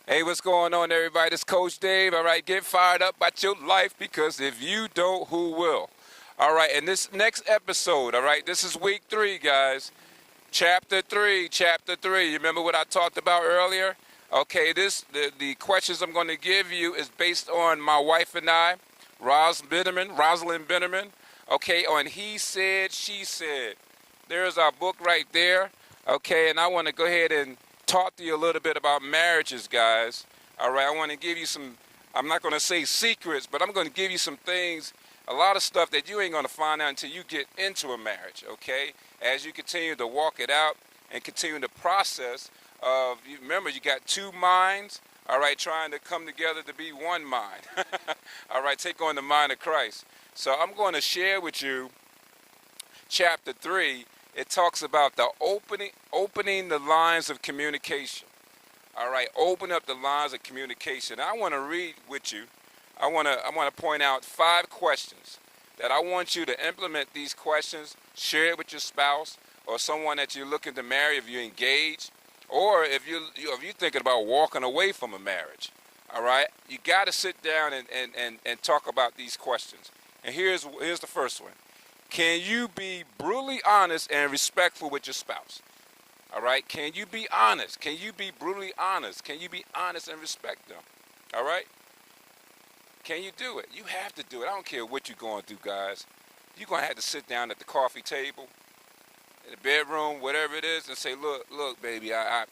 Hey, what's going on, everybody? This is Coach Dave. All right, get fired up about your life because if you don't, who will? All right, and this next episode, all right, this is week 3, guys. Chapter 3, chapter 3. You remember what I talked about earlier? Okay, the questions I'm going to give you is based on my wife and I, Rosalind Bitterman. Okay, on He Said, She Said. There's our book right there. Okay, and I want to go ahead and talk to you a little bit about marriages, guys. All right, I want to give you some, I'm not going to say secrets, but I'm going to give you some things, a lot of stuff that you ain't going to find out until you get into a marriage, okay? As you continue to walk it out and continue the process of, remember, you got two minds, all right, trying to come together to be one mind. All right, take on the mind of Christ. So I'm going to share with you chapter 3. It talks about the opening the lines of communication. All right, open up the lines of communication. I want to read with you. I want to point out 5 questions that I want you to implement these questions, share it with your spouse or someone that you're looking to marry if you're engaged, or if you're thinking about walking away from a marriage. All right, you got to sit down and talk about these questions. And here's the first one. Can you be brutally honest and respectful with your spouse? All right? Can you be honest? Can you be brutally honest? Can you be honest and respect them? All right? Can you do it? You have to do it. I don't care what you're going through, guys. You're going to have to sit down at the coffee table, in the bedroom, whatever it is, and say, look, baby, I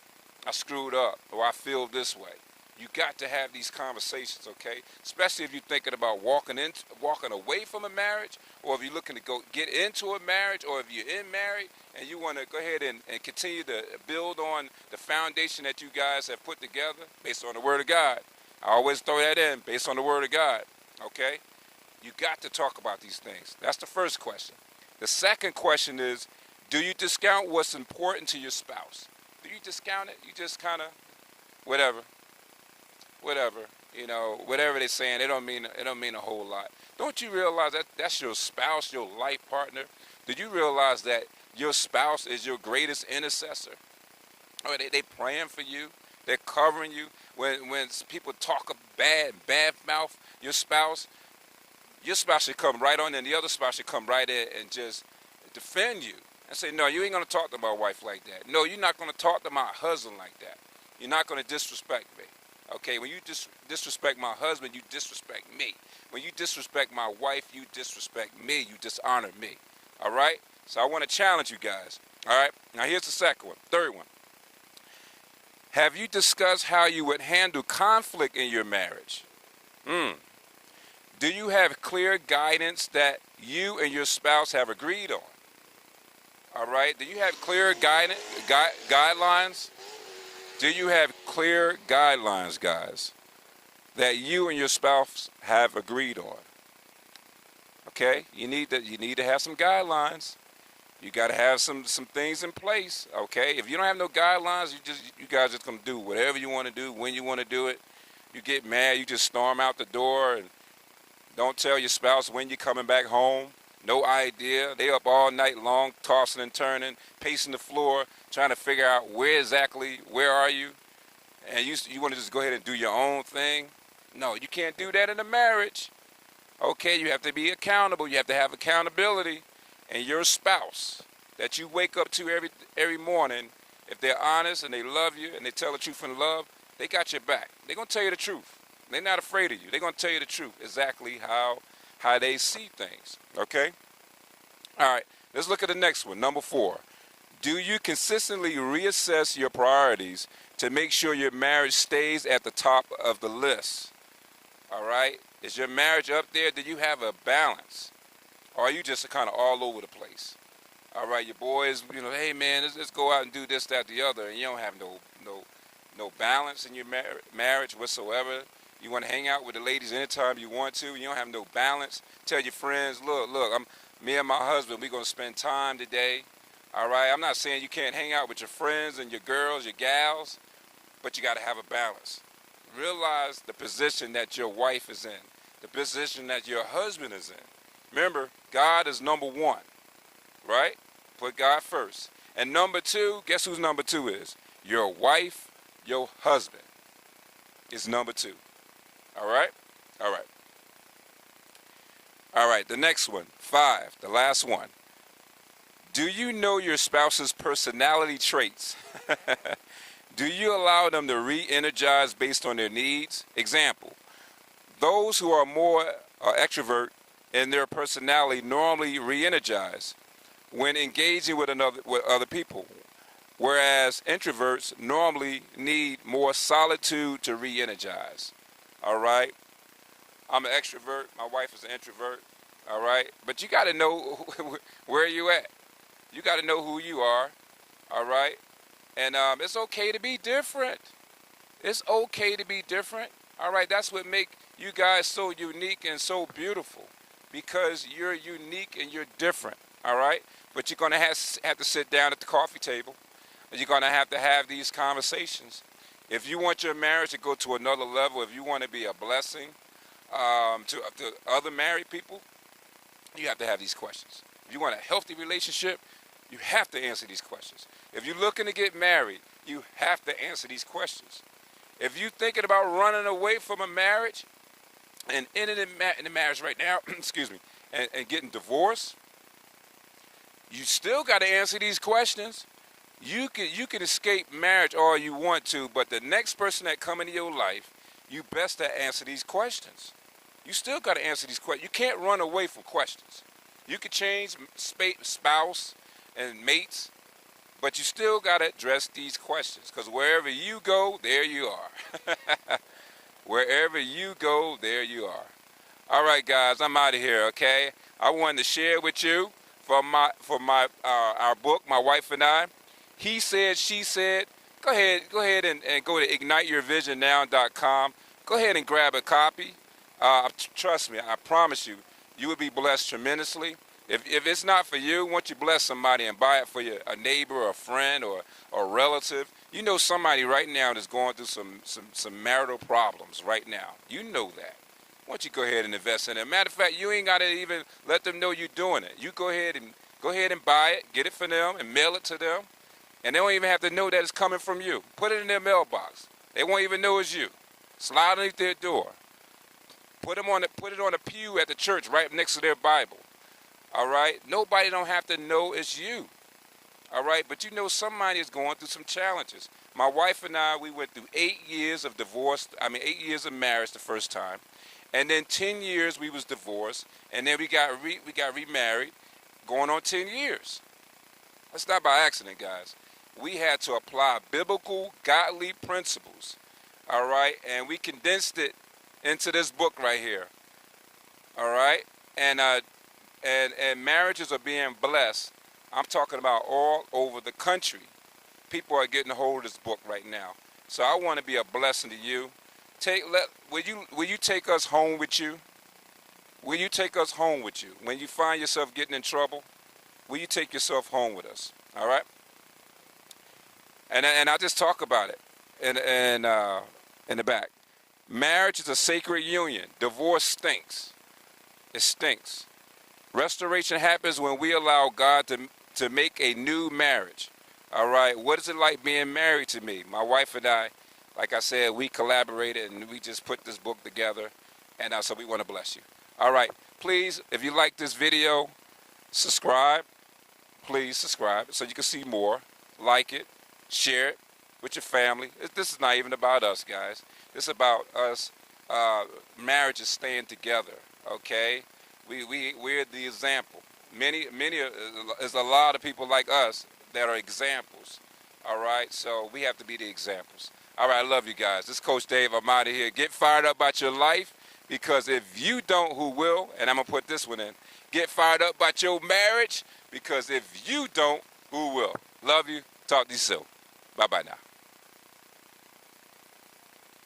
screwed up, or I feel this way. You got to have these conversations, okay? Especially if you're thinking about walking away from a marriage, or if you're looking to go get into a marriage, or if you're in marriage and you want to go ahead and continue to build on the foundation that you guys have put together based on the Word of God. I always throw that in, based on the Word of God, okay? You got to talk about these things. That's the first question. The second question is, do you discount what's important to your spouse? Do you discount it? You just kind of, whatever, whatever they're saying, it don't mean a whole lot. Don't you realize that that's your spouse, your life partner? Do you realize that your spouse is your greatest intercessor? Or they praying for you, they're covering you. When people talk bad mouth your spouse should come right on in, the other spouse should come right in and just defend you and say, no, you ain't gonna talk to my wife like that. No, you're not gonna talk to my husband like that. You're not gonna disrespect me. Okay, when you disrespect my husband, you disrespect me. When you disrespect my wife, you disrespect me. You dishonor me. All right? So I want to challenge you guys. All right? Now here's the second one. Third one. Have you discussed how you would handle conflict in your marriage? Do you have clear guidance that you and your spouse have agreed on? All right? Do you have clear guidelines? Do you have clear guidelines, guys, that you and your spouse have agreed on? Okay, you need to have some guidelines. You got to have some things in place. Okay, if you don't have no guidelines, you guys just gonna do whatever you want to do when you want to do it. You get mad, you just storm out the door and don't tell your spouse when you're coming back home. No idea. They up all night long, tossing and turning, pacing the floor, trying to figure out where are you? And you want to just go ahead and do your own thing? No, you can't do that in a marriage. Okay, you have to be accountable. You have to have accountability. And your spouse that you wake up to every morning, if they're honest and they love you and they tell the truth in love, they got your back. They're going to tell you the truth. They're not afraid of you. They're going to tell you the truth, exactly how they see things, okay? All right, let's look at the next one, number 4. Do you consistently reassess your priorities to make sure your marriage stays at the top of the list? All right, is your marriage up there? Do you have a balance? Or are you just kind of all over the place? All right, your boys, hey man, let's go out and do this, that, the other, and you don't have no balance in your marriage whatsoever. You want to hang out with the ladies anytime you want to. You don't have no balance. Tell your friends, look, me and my husband, we're going to spend time today. All right, I'm not saying you can't hang out with your friends and your girls, your gals, but you got to have a balance. Realize the position that your wife is in, the position that your husband is in. Remember, God is number 1, right? Put God first. And number 2, guess whose number 2 is? Your wife, your husband. is number 2. All right? All right. All right, the next one, 5, the last one. Do you know your spouse's personality traits? Do you allow them to re-energize based on their needs? Example, those who are more extrovert in their personality normally re-energize when engaging with other people, whereas introverts normally need more solitude to re-energize. All right? I'm an extrovert. My wife is an introvert. All right? But you got to know where you at. You got to know who you are. All right? And it's okay to be different. It's okay to be different. All right? That's what makes you guys so unique and so beautiful, because you're unique and you're different. All right? But you're going to have to sit down at the coffee table. And you're going to have these conversations. If you want your marriage to go to another level, if you want to be a blessing to other married people, you have to have these questions. If you want a healthy relationship, you have to answer these questions. If you're looking to get married, you have to answer these questions. If you're thinking about running away from a marriage and ending in the marriage right now, excuse me, and getting divorced, you still got to answer these questions. You can escape marriage all you want to, but the next person that come into your life, you best to answer these questions. You still got to answer these questions. You can't run away from questions. You can change spouse and mates, but you still got to address these questions, because wherever you go, there you are. Wherever you go, there you are. All right, guys, I'm out of here, okay? I wanted to share with you from our book, My Wife and I. He said, she said. Go ahead and go to igniteyourvisionnow.com. Go ahead and grab a copy. Trust me, I promise you, you will be blessed tremendously. If it's not for you, once you bless somebody and buy it for a neighbor or a friend or a relative, you know somebody right now that's going through some marital problems right now. You know that. Why don't you go ahead and invest in it? Matter of fact, you ain't got to even let them know you're doing it. You go ahead and buy it, get it for them, and mail it to them. And they don't even have to know that it's coming from you. Put it in their mailbox. They won't even know it's you. Slide underneath their door. Put it on a pew at the church right next to their Bible. All right? Nobody don't have to know it's you. All right? But you know somebody is going through some challenges. My wife and I, we went through 8 years of divorce. 8 years of marriage the first time. And then 10 years we was divorced. And then we got remarried, going on 10 years. That's not by accident, guys. We had to apply biblical, godly principles. All right? And we condensed it into this book right here. All right? And marriages are being blessed. I'm talking about all over the country. People are getting a hold of this book right now. So I want to be a blessing to you. Will you take us home with you? Will you take us home with you? When you find yourself getting in trouble, will you take yourself home with us? All right? And I'll just talk about it in the back. Marriage is a sacred union. Divorce stinks. It stinks. Restoration happens when we allow God to make a new marriage. All right? What is it like being married to me? My wife and I, like I said, we collaborated and we just put this book together. And so we want to bless you. All right. Please, if you like this video, subscribe. Please subscribe so you can see more. Like it. Share it with your family. This is not even about us, guys. This is about us marriages staying together, okay? We're the example. There's a lot of people like us that are examples, all right? So we have to be the examples. All right, I love you guys. This is Coach Dave. I'm out of here. Get fired up about your life, because if you don't, who will? And I'm going to put this one in. Get fired up about your marriage, because if you don't, who will? Love you. Talk to you soon. Bye-bye now.